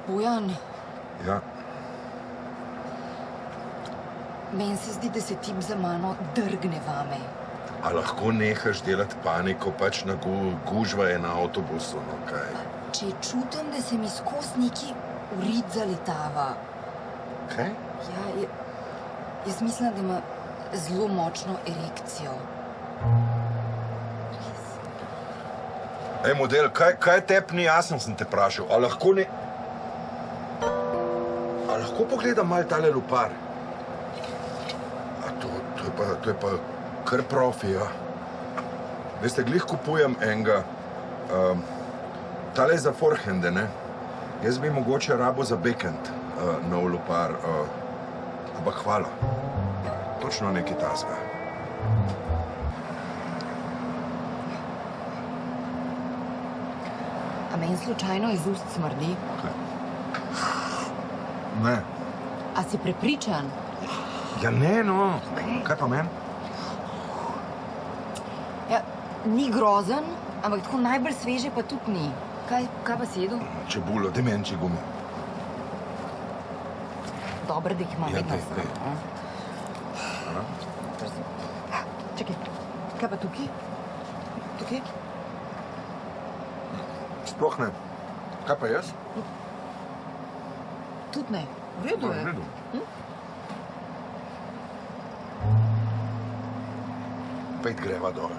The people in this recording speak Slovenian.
Bojan, Ja, meni se zdi, da se tip za mano drgne vame. a lahko nehaš delati paniko, pač na gužva je na avtobusu, no kaj? Če čutim, da se mi skozi neki urid zaletava. Kaj? Ja, jaz mislim, da ima zelo močno erekcijo. Ej, model, kaj tebi ni jasno, sem te vprašal. A lahko ne... A lahko pogledam malo tale lupar? A to je pa kar profi, ja. Veste, glih kupujem enega, tale za forehande, ne? Jaz bi mogoče rabo za backend nov lupar, ampak hvala. Točno nekaj tasga. A meni slučajno iz ust smrdi? Ne. A si prepričan? Ja ne, no. Kaj pa meni? Ja, ni grozen, ampak tako najbolj sveže pa tudi ni. Kaj pa si jedel? Čebulo, demenči gumi. Dobro, da jih imam Ja, vedno daj. stran. Čakaj, kaj pa tukaj? Tukaj? Sploh ne. Kaj pa jaz? Tudi ne. V redu je. V redu. Pejt greva dol.